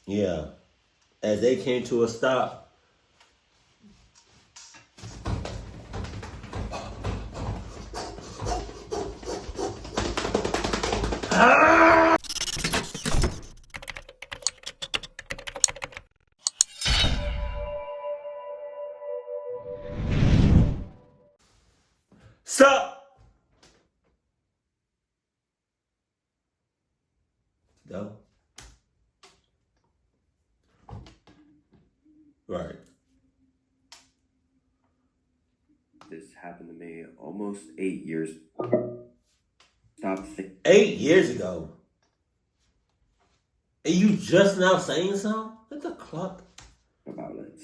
Yeah. As they came to a stop. Sup? Go. Right. This happened to me almost 8 years. Stop thinking 8 years ago. And you just now saying something? Look at the clock. about it.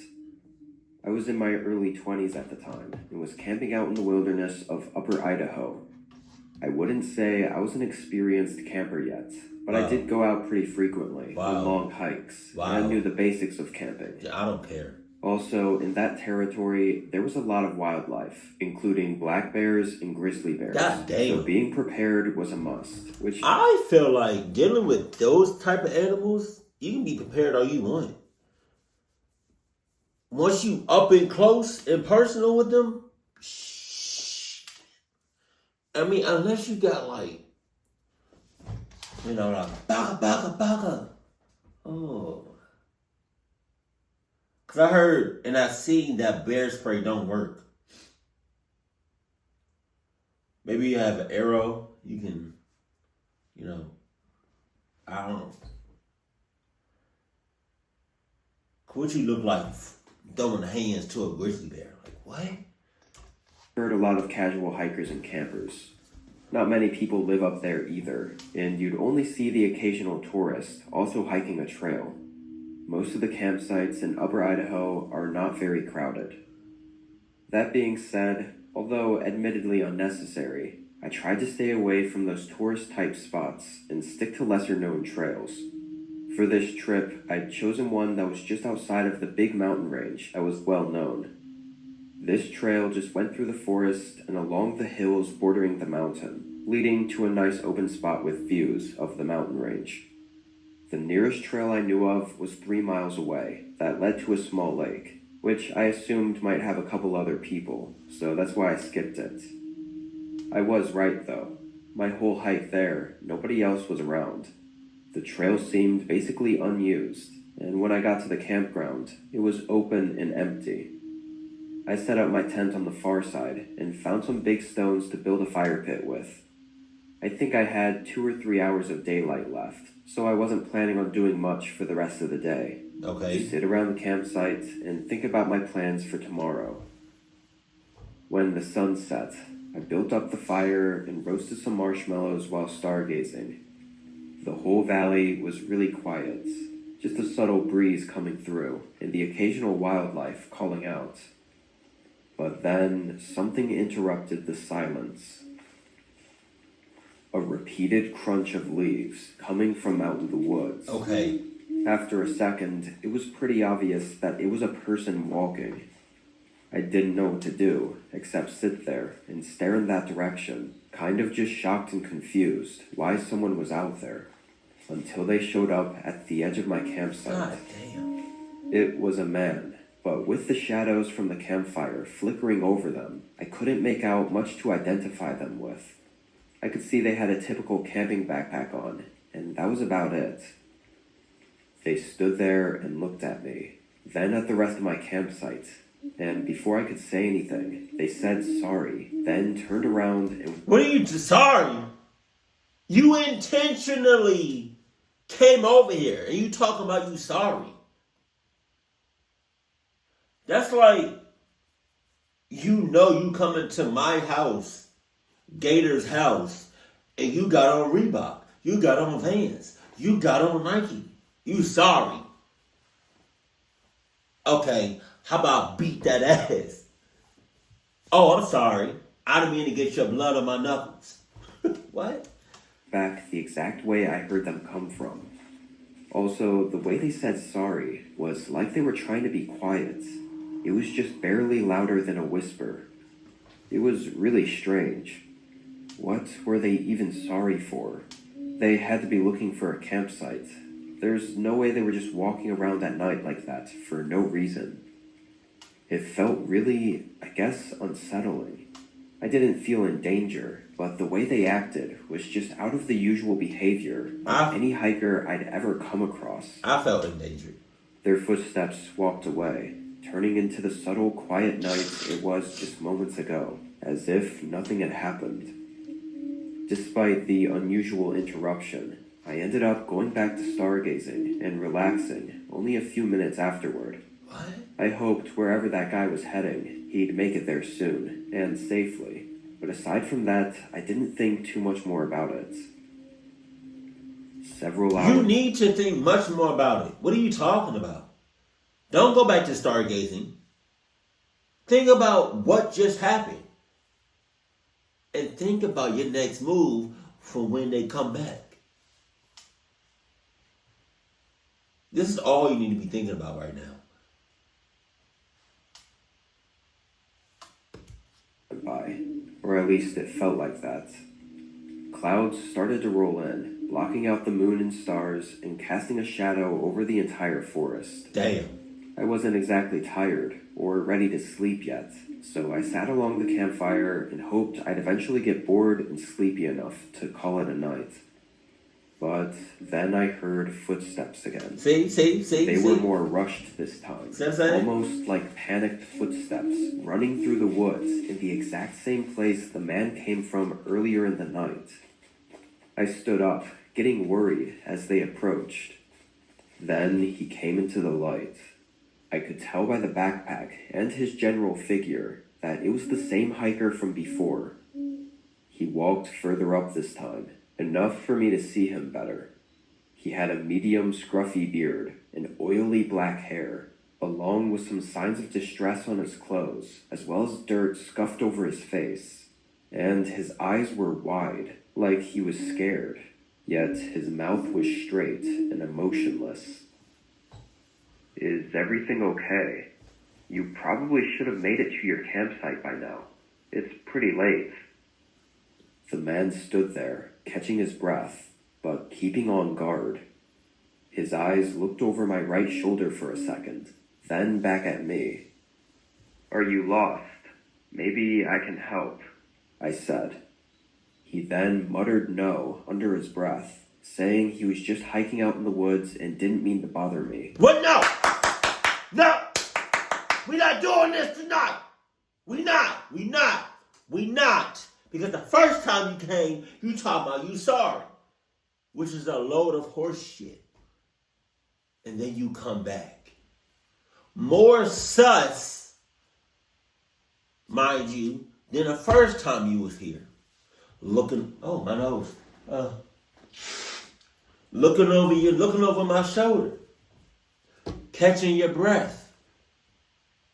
I was in my early 20s at the time and was camping out in the wilderness of Upper Idaho. I wouldn't say I was an experienced camper yet, but I did go out pretty frequently on long hikes, and I knew the basics of camping. Yeah, I don't care. Also, in that territory, there was a lot of wildlife, including black bears and grizzly bears. God damn. So being prepared was a must, which I feel like dealing with those type of animals, you can be prepared all you want. Once you up and close and personal with them, I mean, unless you got like, like baka. Oh. Cause I heard and I seen that bear spray don't work. Maybe you have an arrow, you can, I don't know. What you look like throwing hands to a grizzly bear? Like, what? heard a lot of casual hikers and campers. Not many people live up there either, and you'd only see the occasional tourist also hiking a trail. Most of the campsites in Upper Idaho are not very crowded. That being said, although admittedly unnecessary, I tried to stay away from those tourist-type spots and stick to lesser-known trails. For this trip, I'd chosen one that was just outside of the big mountain range that was well known. This trail just went through the forest and along the hills bordering the mountain, leading to a nice open spot with views of the mountain range. The nearest trail I knew of was 3 miles away that led to a small lake, which I assumed might have a couple other people, so that's why I skipped it. I was right though. My whole hike there, nobody else was around. The trail seemed basically unused, and when I got to the campground, it was open and empty. I set up my tent on the far side and found some big stones to build a fire pit with. I think I had 2 or 3 hours of daylight left, so I wasn't planning on doing much for the rest of the day. Okay. Just sit around the campsite and think about my plans for tomorrow. When the sun set, I built up the fire and roasted some marshmallows while stargazing. The whole valley was really quiet, just a subtle breeze coming through and the occasional wildlife calling out. But then something interrupted the silence. A repeated crunch of leaves coming from out in the woods. Okay. After a second, it was pretty obvious that it was a person walking. I didn't know what to do, except sit there and stare in that direction, kind of just shocked and confused why someone was out there, until they showed up at the edge of my campsite. God damn. It was a man, but with the shadows from the campfire flickering over them, I couldn't make out much to identify them with. I could see they had a typical camping backpack on, and that was about it. They stood there and looked at me, then at the rest of my campsite, and before I could say anything, they said sorry, then turned around and... What are you sorry? You intentionally came over here and you talking about you sorry. That's like, you coming to my house, Gattor's house, and you got on Reebok, you got on Vans, you got on Nike. You sorry. Okay, how about beat that ass? Oh, I'm sorry. I didn't mean to get your blood on my knuckles. What? back the exact way I heard them come from. Also, the way they said sorry was like they were trying to be quiet. It was just barely louder than a whisper. It was really strange. What were they even sorry for? They had to be looking for a campsite. There's no way they were just walking around at night like that for no reason. It felt really, I guess, unsettling. I didn't feel in danger, but the way they acted was just out of the usual behavior of any hiker I'd ever come across. I felt in danger. Their footsteps walked away, turning into the subtle, quiet night it was just moments ago, as if nothing had happened. Despite the unusual interruption, I ended up going back to stargazing and relaxing only a few minutes afterward. What? I hoped wherever that guy was heading, he'd make it there soon, and safely. But aside from that, I didn't think too much more about it. Several hours... You need to think much more about it. What are you talking about? Don't go back to stargazing. Think about what just happened. And think about your next move for when they come back. This is all you need to be thinking about right now. By, or at least it felt like that. Clouds started to roll in, blocking out the moon and stars and casting a shadow over the entire forest. Damn. I wasn't exactly tired or ready to sleep yet, so I sat along the campfire and hoped I'd eventually get bored and sleepy enough to call it a night. But then I heard footsteps again. See? They were more rushed this time. Almost like panicked footsteps running through the woods in the exact same place the man came from earlier in the night. I stood up, getting worried as they approached. Then he came into the light. I could tell by the backpack and his general figure that it was the same hiker from before. He walked further up this time, enough for me to see him better. He had a medium scruffy beard and oily black hair, along with some signs of distress on his clothes, as well as dirt scuffed over his face. And his eyes were wide, like he was scared, yet his mouth was straight and emotionless. "Is everything okay? You probably should have made it to your campsite by now. It's pretty late." The man stood there, catching his breath, but keeping on guard. His eyes looked over my right shoulder for a second, then back at me. "Are you lost? Maybe I can help," I said. He then muttered no under his breath, saying he was just hiking out in the woods and didn't mean to bother me. What? No! No! We're not doing this tonight! We not! Because the first time you came, you talking about you sorry. Which is a load of horse shit. And then you come back. More sus, mind you, than the first time you was here. Looking, oh my nose. Looking over my shoulder. Catching your breath.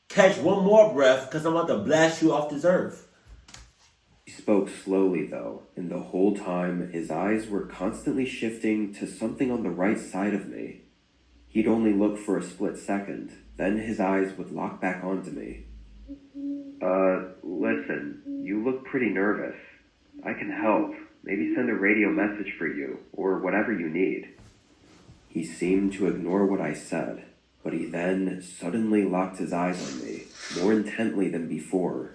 Catch one more breath because I'm about to blast you off this earth. He spoke slowly, though, and the whole time his eyes were constantly shifting to something on the right side of me. He'd only look for a split second, then his eyes would lock back onto me. Listen, you look pretty nervous. I can help. Maybe send a radio message for you, or whatever you need." He seemed to ignore what I said, but he then suddenly locked his eyes on me, more intently than before.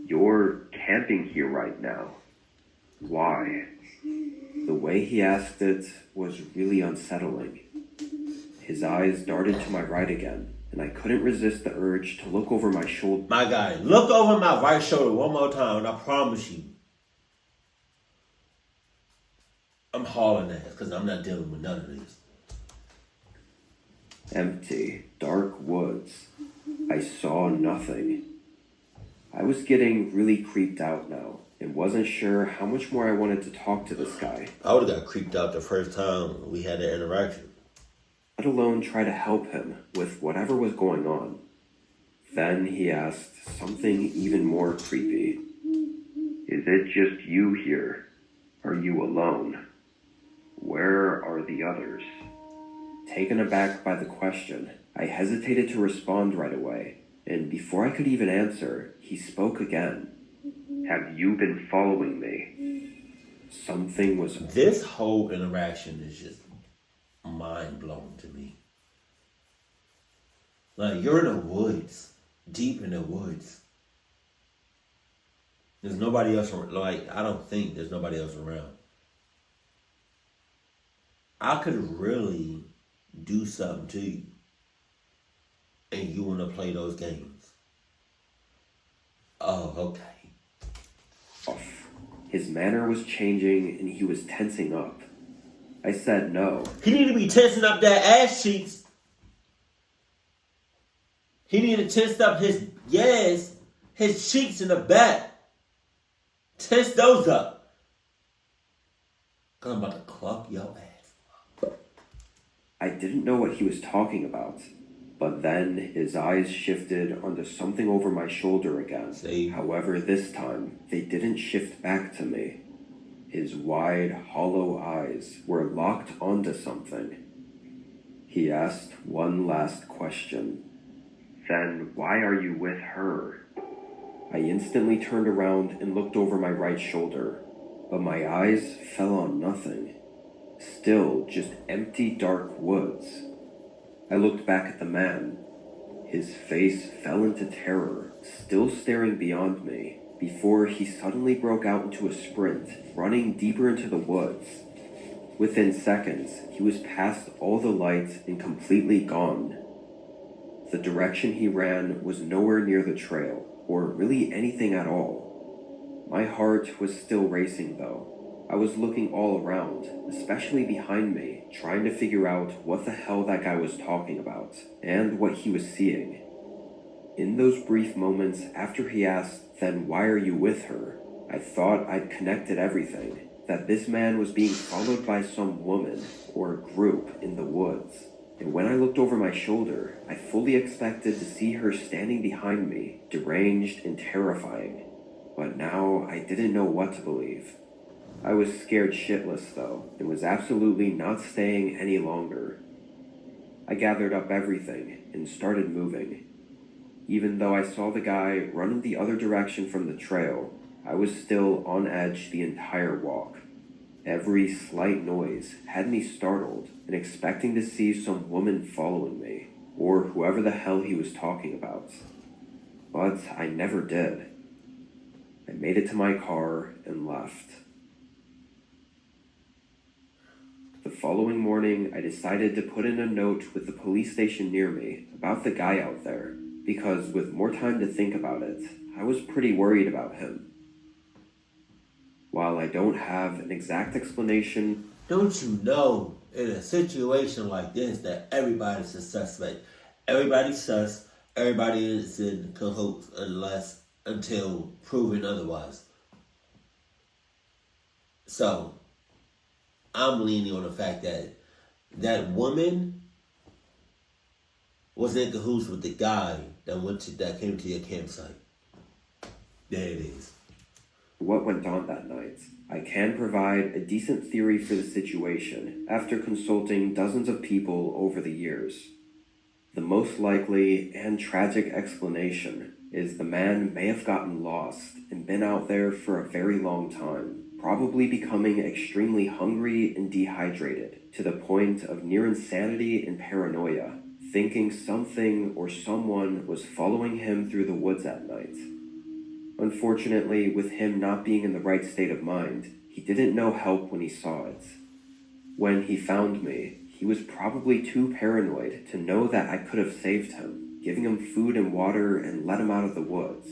"You're camping here right now. Why?" The way he asked it was really unsettling. His eyes darted to my right again, and I couldn't resist the urge to look over my shoulder. My guy, look over my right shoulder one more time, and I promise you, I'm hauling ass because I'm not dealing with none of this. Empty, dark woods. I saw nothing. I was getting really creeped out now, and wasn't sure how much more I wanted to talk to this guy. I would have got creeped out the first time we had that interaction. Let alone try to help him with whatever was going on. Then he asked something even more creepy. "Is it just you here? Are you alone? Where are the others?" Taken aback by the question, I hesitated to respond right away, and before I could even answer, he spoke again. "Have you been following me?" Something was... This whole interaction is just mind blown to me. Like, you're in the woods, deep in the woods. There's nobody else around. Like, I don't think there's nobody else around. I could really do something to you, and you want to play those games. Oh, okay. His manner was changing and he was tensing up. I said no. He need to be tensing up that ass cheeks. He need to tense up his cheeks in the back. Tense those up. Cause I'm about to clock your ass. I didn't know what he was talking about, but then his eyes shifted onto something over my shoulder again. See? However, this time, they didn't shift back to me. His wide, hollow eyes were locked onto something. He asked one last question. Then why are you with her? I instantly turned around and looked over my right shoulder, but my eyes fell on nothing. Still just empty, dark woods. I looked back at the man. His face fell into terror, still staring beyond me, before he suddenly broke out into a sprint, running deeper into the woods. Within seconds, he was past all the lights and completely gone. The direction he ran was nowhere near the trail, or really anything at all. My heart was still racing though. I was looking all around, especially behind me, trying to figure out what the hell that guy was talking about, and what he was seeing. In those brief moments after he asked, "Then why are you with her?" I thought I'd connected everything, that this man was being followed by some woman or group in the woods. And when I looked over my shoulder, I fully expected to see her standing behind me, deranged and terrifying. But now I didn't know what to believe. I was scared shitless though, and was absolutely not staying any longer. I gathered up everything and started moving. Even though I saw the guy run in the other direction from the trail, I was still on edge the entire walk. Every slight noise had me startled and expecting to see some woman following me, or whoever the hell he was talking about. But I never did. I made it to my car and left. The following morning, I decided to put in a note with the police station near me about the guy out there, because with more time to think about it, I was pretty worried about him. While I don't have an exact explanation... Don't you know, in a situation like this, that everybody's a suspect? Everybody's sus, everybody is in cahoots until proven otherwise. So, I'm leaning on the fact that that woman was in cahoots with the guy that came to your campsite. There it is. What went on that night? I can provide a decent theory for the situation after consulting dozens of people over the years. The most likely and tragic explanation is the man may have gotten lost and been out there for a very long time, probably becoming extremely hungry and dehydrated to the point of near insanity and paranoia, thinking something or someone was following him through the woods at night. Unfortunately, with him not being in the right state of mind, he didn't know help when he saw it. When he found me, he was probably too paranoid to know that I could have saved him, giving him food and water and let him out of the woods.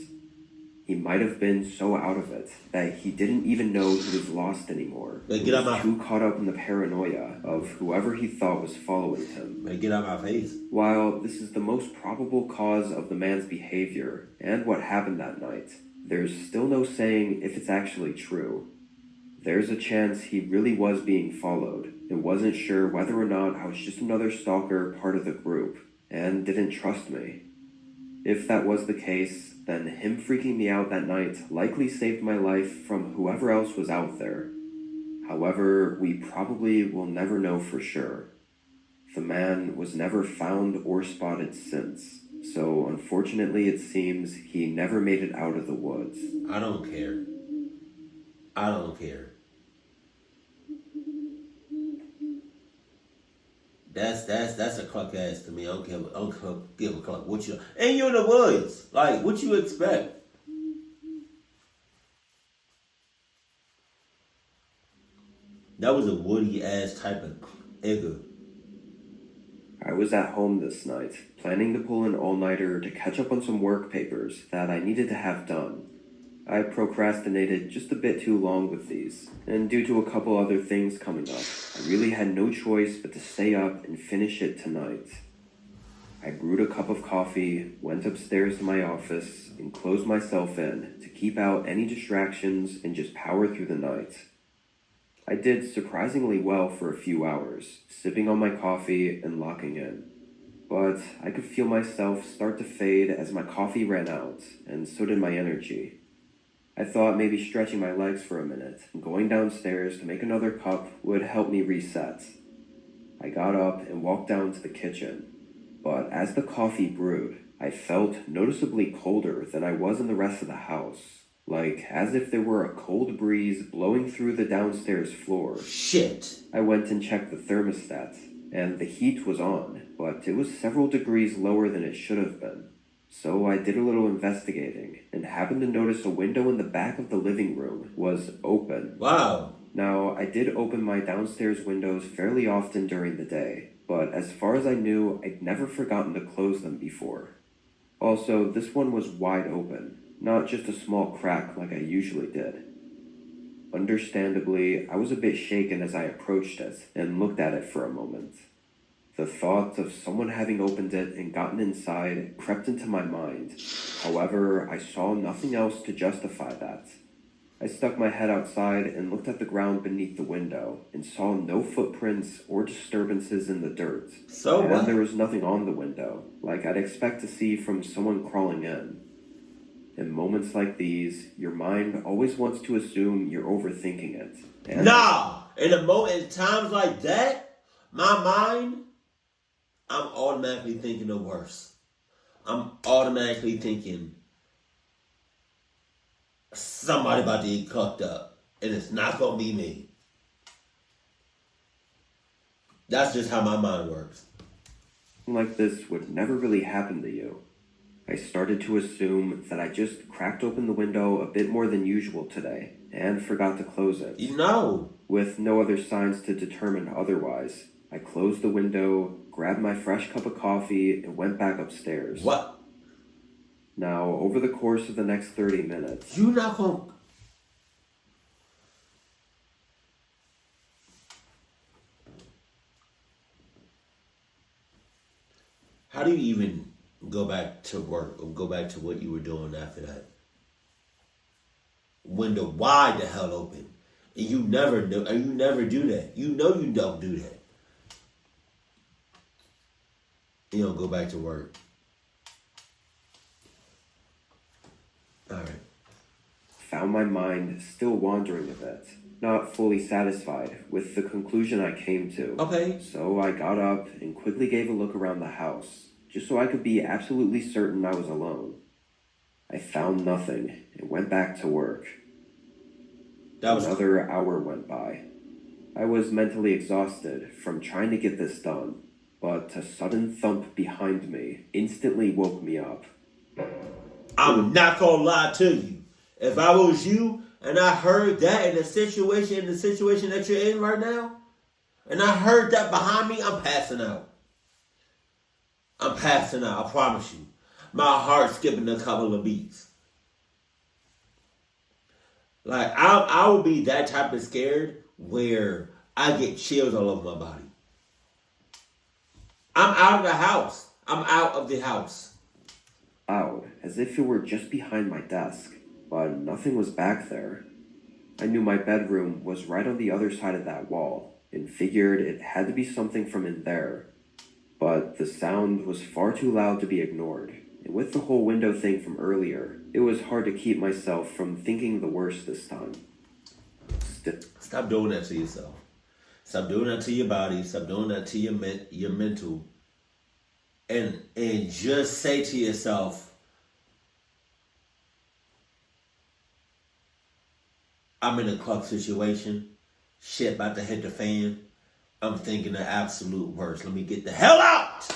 He might have been so out of it that he didn't even know he was lost anymore. He was too caught up in the paranoia of whoever he thought was following him. Get out of my face. While this is the most probable cause of the man's behavior and what happened that night, there's still no saying if it's actually true. There's a chance he really was being followed and wasn't sure whether or not I was just another stalker part of the group and didn't trust me. If that was the case, then him freaking me out that night likely saved my life from whoever else was out there. However, we probably will never know for sure. The man was never found or spotted since, so unfortunately it seems he never made it out of the woods. I don't care. That's a cluck ass to me. I don't give a cluck what you and you're in the woods. Like what you expect? That was a woody ass type of nigga. I was at home this night, planning to pull an all-nighter to catch up on some work papers that I needed to have done. I procrastinated just a bit too long with these, and due to a couple other things coming up, I really had no choice but to stay up and finish it tonight. I brewed a cup of coffee, went upstairs to my office, and closed myself in to keep out any distractions and just power through the night. I did surprisingly well for a few hours, sipping on my coffee and locking in. But I could feel myself start to fade as my coffee ran out, and so did my energy. I thought maybe stretching my legs for a minute and going downstairs to make another cup would help me reset. I got up and walked down to the kitchen, but as the coffee brewed, I felt noticeably colder than I was in the rest of the house, like as if there were a cold breeze blowing through the downstairs floor. Shit. I went and checked the thermostat, and the heat was on, but it was several degrees lower than it should have been. So I did a little investigating and happened to notice a window in the back of the living room was open. Wow. Now, I did open my downstairs windows fairly often during the day, but as far as I knew, I'd never forgotten to close them before. Also, this one was wide open, not just a small crack like I usually did. Understandably, I was a bit shaken as I approached it and looked at it for a moment. The thought of someone having opened it and gotten inside crept into my mind. However, I saw nothing else to justify that. I stuck my head outside and looked at the ground beneath the window and saw no footprints or disturbances in the dirt. So and what? there was nothing on the window, like I'd expect to see from someone crawling in. In moments like these, your mind always wants to assume you're overthinking it. And Nah. In times like that, my mind, I'm automatically thinking the worst. I'm automatically thinking somebody about to get cucked up, and it's not gonna be me. That's just how my mind works. like this would never really happen to you. I started to assume that I just cracked open the window a bit more than usual today and forgot to close it. You know. With no other signs to determine otherwise, I closed the window, grabbed my fresh cup of coffee, and went back upstairs. What? Now, over the course of the next 30 minutes, You not gonna... How do you even go back to work or go back to what you were doing after that? Window wide the hell open. And you never do that. You know you don't do that. You don't go back to work. Alright. found my mind still wandering a bit, not fully satisfied with the conclusion I came to. Okay. So I got up and quickly gave a look around the house, just so I could be absolutely certain I was alone. I found nothing and went back to work. Another hour went by. I was mentally exhausted from trying to get this done, but a sudden thump behind me instantly woke me up. I'm not gonna lie to you. If I was you and I heard that in the situation that you're in right now, and I heard that behind me, I'm passing out. I'm passing out, I promise you. My heart's skipping a couple of beats. Like, I would be that type of scared where I get chills all over my body. I'm out of the house. I'm out of the house. Loud, as if it were just behind my desk, but nothing was back there. I knew my bedroom was right on the other side of that wall, and figured it had to be something from in there. But the sound was far too loud to be ignored, and with the whole window thing from earlier, it was hard to keep myself from thinking the worst this time. Stop doing that to yourself. Stop doing that to your body. Stop doing that to your mental. And just say to yourself, I'm in a cluck situation. Shit about to hit the fan. I'm thinking the absolute worst. Let me get the hell out!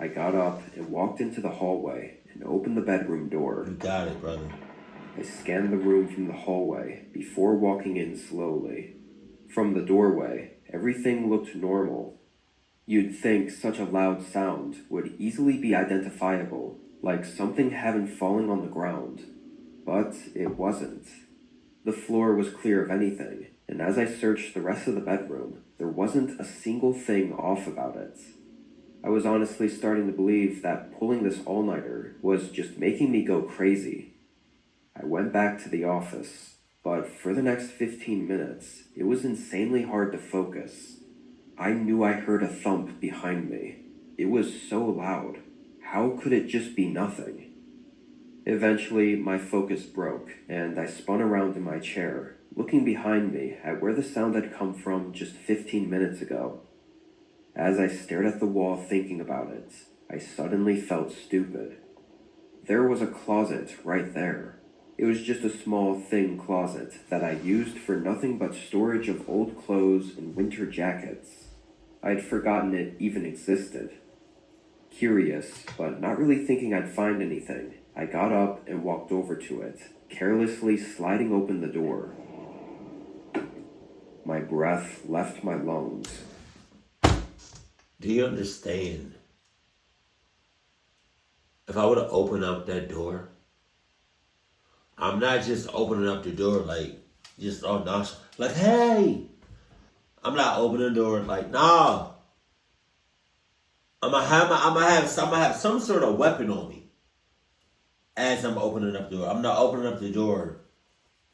I got up and walked into the hallway and opened the bedroom door. You got it, brother. I scanned the room from the hallway before walking in slowly. From the doorway, everything looked normal. You'd think such a loud sound would easily be identifiable, like something having fallen on the ground. But it wasn't. The floor was clear of anything, and as I searched the rest of the bedroom, there wasn't a single thing off about it. I was honestly starting to believe that pulling this all-nighter was just making me go crazy. I went back to the office, but for the next 15 minutes, it was insanely hard to focus. I knew I heard a thump behind me. It was so loud. How could it just be nothing? Eventually, my focus broke, and I spun around in my chair, looking behind me at where the sound had come from just 15 minutes ago. As I stared at the wall thinking about it, I suddenly felt stupid. There was a closet right there. It was just a small, thin closet that I used for nothing but storage of old clothes and winter jackets. I'd forgotten it even existed. Curious, but not really thinking I'd find anything, I got up and walked over to it, carelessly sliding open the door. My breath left my lungs. Do you understand? If I would have opened up that door, I'm not just opening up the door like, just oh gosh, like, hey. I'm not opening the door like, nah. I'm gonna have some sort of weapon on me as I'm opening up the door. I'm not opening up the door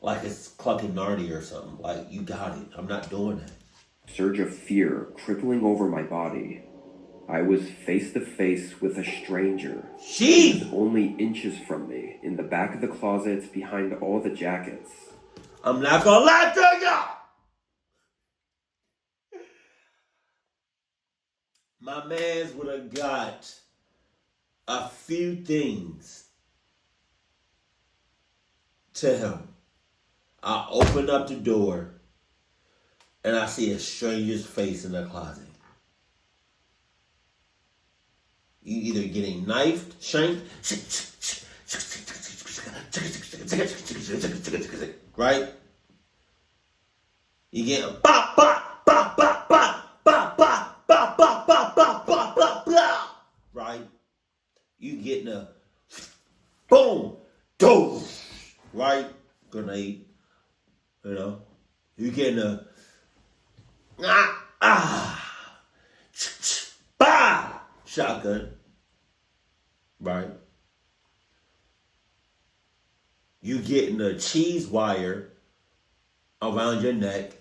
like it's clucking Narnia or something. Like, you got it. I'm not doing that. Surge of fear crippling over my body. I was face to face with a stranger. He was only inches from me, in the back of the closet behind all the jackets. I'm not gonna lie to you! My mans would have got a few things to him. I open up the door and I see a stranger's face in the closet. You either getting knifed, shanked, right? You get bop, bop, bop, bop, bop, bop, bop, bop, bop, bop, bop, bop, bop, bop, right? You getting a boom, dose, right? Grenade, you know? You getting a bah, shotgun, right? You getting a cheese wire around your neck,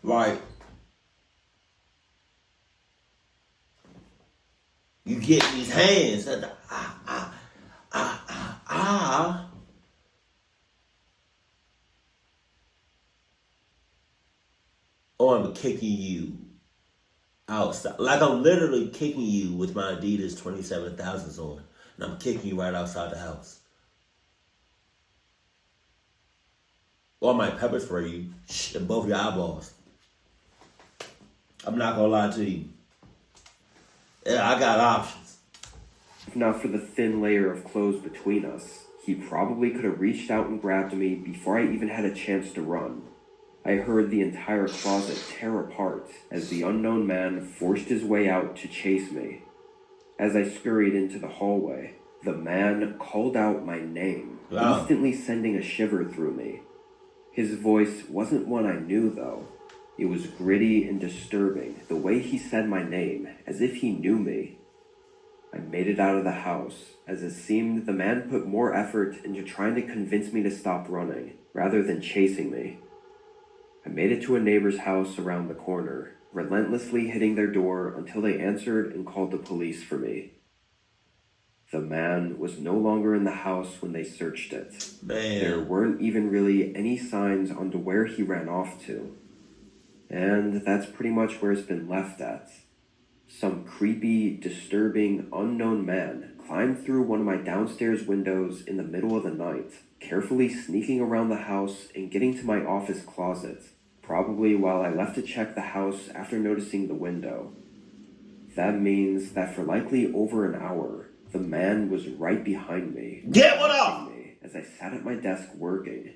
right? You getting these hands, or I'm kicking you outside. Like, I'm literally kicking you with my Adidas 27,000s on. And I'm kicking you right outside the house. Or I might pepper spray you in both your eyeballs. I'm not gonna lie to you. Yeah, I got options. If not for the thin layer of clothes between us, he probably could have reached out and grabbed me before I even had a chance to run. I heard the entire closet tear apart as the unknown man forced his way out to chase me. As I scurried into the hallway, the man called out my name, instantly sending a shiver through me. His voice wasn't one I knew, though. It was gritty and disturbing, the way he said my name, as if he knew me. I made it out of the house, as it seemed the man put more effort into trying to convince me to stop running, rather than chasing me. I made it to a neighbor's house around the corner, relentlessly hitting their door until they answered and called the police for me. The man was no longer in the house when they searched it. Man. There weren't even really any signs onto where he ran off to. And that's pretty much where it's been left at. Some creepy, disturbing, unknown man climbed through one of my downstairs windows in the middle of the night, carefully sneaking around the house and getting to my office closet, probably while I left to check the house after noticing the window. That means that for likely over an hour, the man was right behind me. Get one off! Me as I sat at my desk working.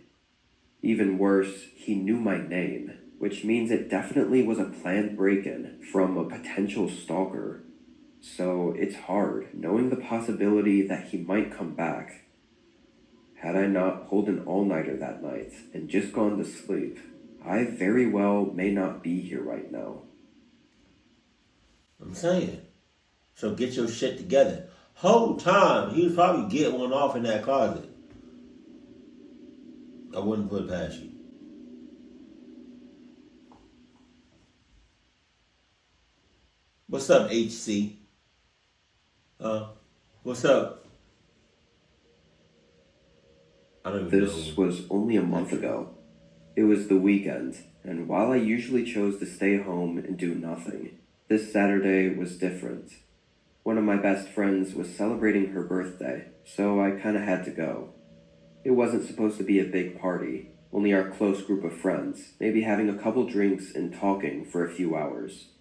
Even worse, he knew my name, which means it definitely was a planned break-in from a potential stalker. So it's hard knowing the possibility that he might come back. Had I not pulled an all-nighter that night and just gone to sleep, I very well may not be here right now. I'm saying. So get your shit together. Whole time, he was probably getting one off in that closet. I wouldn't put it past you. What's up, HC? What's up? I don't even know. This was only a month ago. It was the weekend, and while I usually chose to stay home and do nothing, this Saturday was different. One of my best friends was celebrating her birthday, so I kinda had to go. It wasn't supposed to be a big party, only our close group of friends, maybe having a couple drinks and talking for a few hours.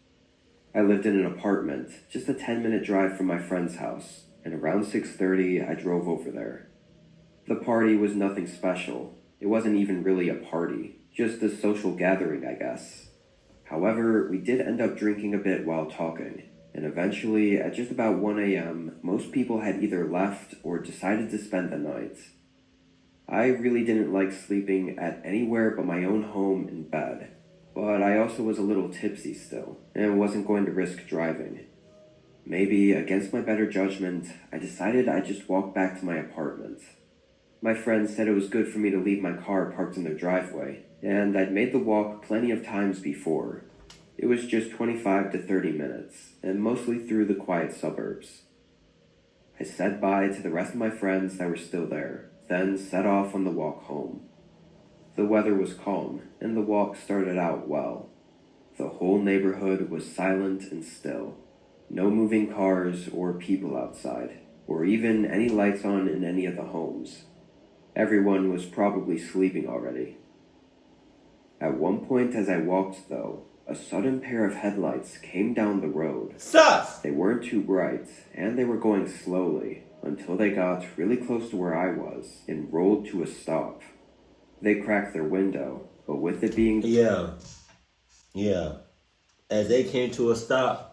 I lived in an apartment, just a 10-minute drive from my friend's house, and around 6:30 I drove over there. The party was nothing special. It wasn't even really a party, just a social gathering, I guess. However, we did end up drinking a bit while talking, and eventually, at just about 1 a.m., most people had either left or decided to spend the night. I really didn't like sleeping at anywhere but my own home in bed, but I also was a little tipsy still, and wasn't going to risk driving. Maybe, against my better judgment, I decided I'd just walk back to my apartment. My friends said it was good for me to leave my car parked in their driveway, and I'd made the walk plenty of times before. It was just 25 to 30 minutes, and mostly through the quiet suburbs. I said bye to the rest of my friends that were still there, then set off on the walk home. The weather was calm, and the walk started out well. The whole neighborhood was silent and still. No moving cars or people outside, or even any lights on in any of the homes. Everyone was probably sleeping already. At one point as I walked, though, a sudden pair of headlights came down the road. Sus! They weren't too bright, and they were going slowly, until they got really close to where I was, and rolled to a stop. They cracked their window, but with it being... Yeah. As they came to a stop,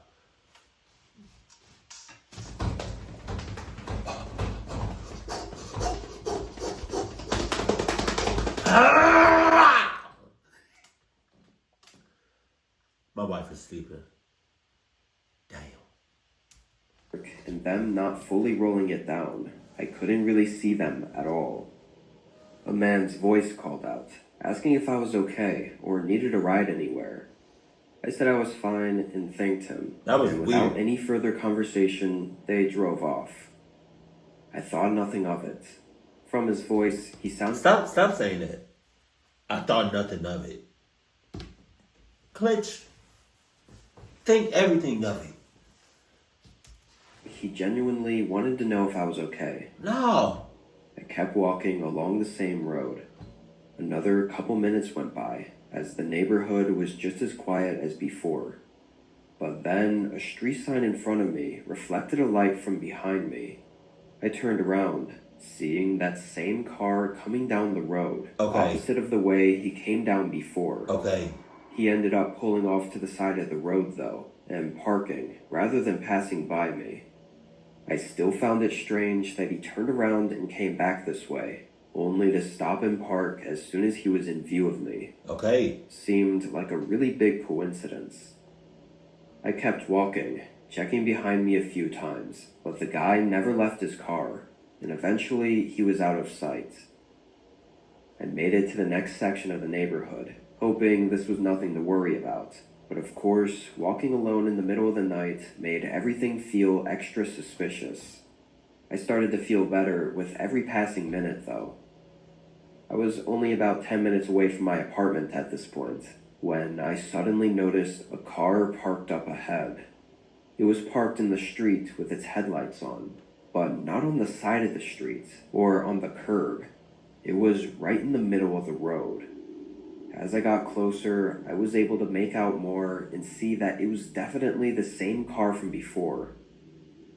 my wife is sleeping. Damn. And them not fully rolling it down, I couldn't really see them at all. A man's voice called out, asking if I was okay or needed a ride anywhere. I said I was fine and thanked him. That was and without weird. any further conversation, they drove off. I thought nothing of it. From his voice, he sounded... Stop saying that. I thought nothing of it. Glitch. Think everything of it. He genuinely wanted to know if I was okay. No. I kept walking along the same road. Another couple minutes went by, as the neighborhood was just as quiet as before. But then, a street sign in front of me reflected a light from behind me. I turned around, seeing that same car coming down the road, opposite of the way he came down before. Okay. He ended up pulling off to the side of the road, though, and parking, rather than passing by me. I still found it strange that he turned around and came back this way, only to stop and park as soon as he was in view of me. Okay. Seemed like a really big coincidence. I kept walking, checking behind me a few times, but the guy never left his car, and eventually he was out of sight. I made it to the next section of the neighborhood, hoping this was nothing to worry about. But of course, walking alone in the middle of the night made everything feel extra suspicious. I started to feel better with every passing minute, though. I was only about 10 minutes away from my apartment at this point, when I suddenly noticed a car parked up ahead. It was parked in the street with its headlights on. but not on the side of the street or on the curb. It was right in the middle of the road. As I got closer, I was able to make out more and see that it was definitely the same car from before.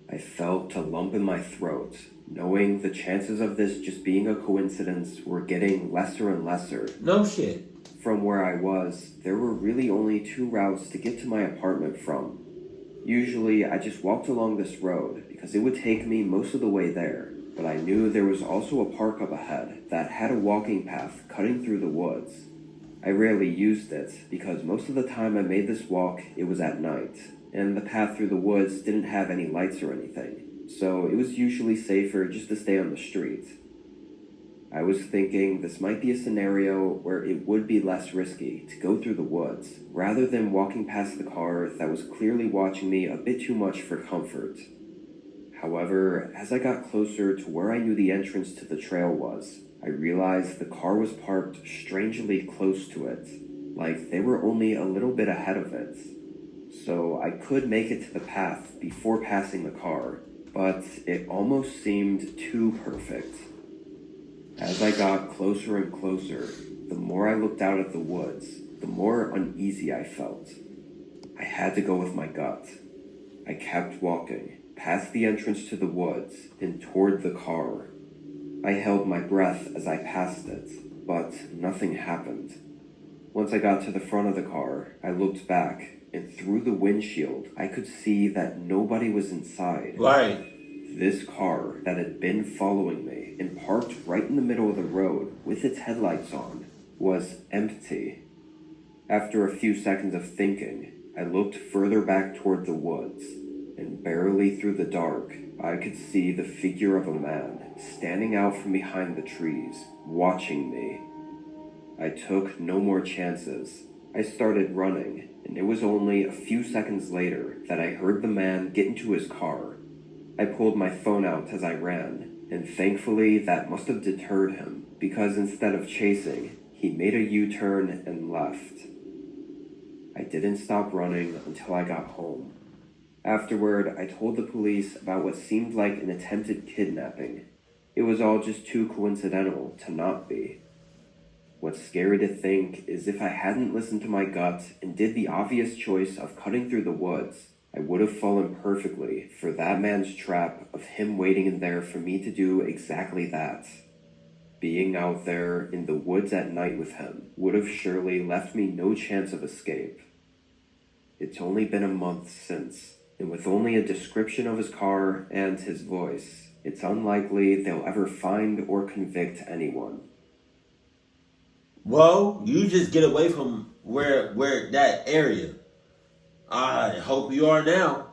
I felt a lump in my throat, knowing the chances of this just being a coincidence were getting lesser and lesser. No shit. From where I was, there were really only 2 routes to get to my apartment from. Usually, I just walked along this road because it would take me most of the way there, but I knew there was also a park up ahead that had a walking path cutting through the woods. I rarely used it because most of the time I made this walk, it was at night, and the path through the woods didn't have any lights or anything, so it was usually safer just to stay on the street. I was thinking this might be a scenario where it would be less risky to go through the woods, rather than walking past the car that was clearly watching me a bit too much for comfort. However, as I got closer to where I knew the entrance to the trail was, I realized the car was parked strangely close to it, like they were only a little bit ahead of it. So I could make it to the path before passing the car, but it almost seemed too perfect. As I got closer and closer, the more I looked out at the woods, the more uneasy I felt. I had to go with my gut. I kept walking, past the entrance to the woods, and toward the car. I held my breath as I passed it, but nothing happened. Once I got to the front of the car, I looked back, and through the windshield, I could see that nobody was inside. Right. This car that had been following me and parked right in the middle of the road with its headlights on was empty. After a few seconds of thinking, I looked further back toward the woods, and barely through the dark, I could see the figure of a man standing out from behind the trees, watching me. I took no more chances. I started running, and it was only a few seconds later that I heard the man get into his car. I pulled my phone out as I ran, and thankfully that must have deterred him, because instead of chasing, he made a U-turn and left. I didn't stop running until I got home. Afterward, I told the police about what seemed like an attempted kidnapping. It was all just too coincidental to not be. What's scary to think is if I hadn't listened to my gut and did the obvious choice of cutting through the woods, I would have fallen perfectly for that man's trap of him waiting in there for me to do exactly that. Being out there in the woods at night with him would have surely left me no chance of escape. It's only been a month since, and with only a description of his car and his voice, it's unlikely they'll ever find or convict anyone. Well, you just get away from where that area. I hope you are now.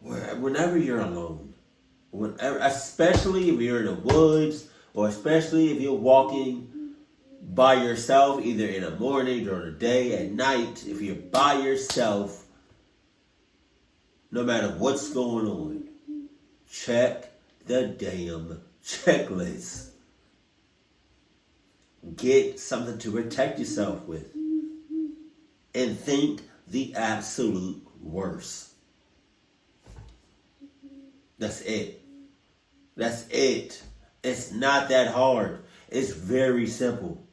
Whenever you're alone, especially if you're in the woods, or especially if you're walking by yourself, either in the morning, during the day, at night, if you're by yourself, no matter what's going on, check the damn checklist. Get something to protect yourself with. And think the absolute worst. That's it. That's it. It's not that hard. It's very simple.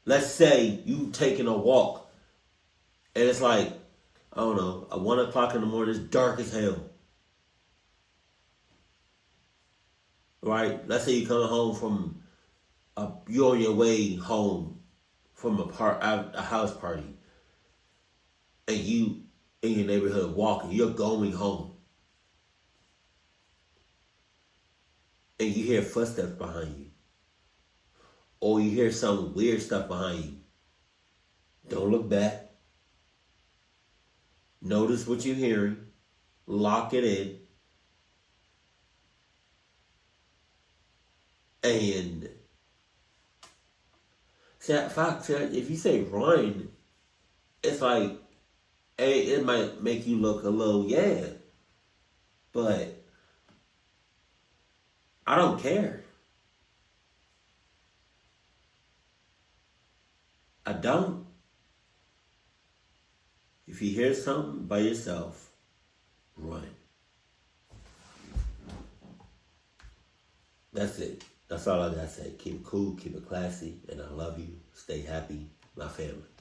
Let's say you taking a walk and it's like, I don't know, at 1 o'clock in the morning, it's dark as hell. Right? Let's say you come home from you're on your way home from a house party, and you in your neighborhood walking, you're going home, and you hear footsteps behind you, or you hear some weird stuff behind you. Don't look back. Notice what you're hearing. Lock it in. And if you say run, it's like, it might make you look a little, but I don't care. I don't. If you hear something by yourself, run. That's it. That's all I gotta say. Keep it cool, keep it classy, and I love you. Stay happy, my family.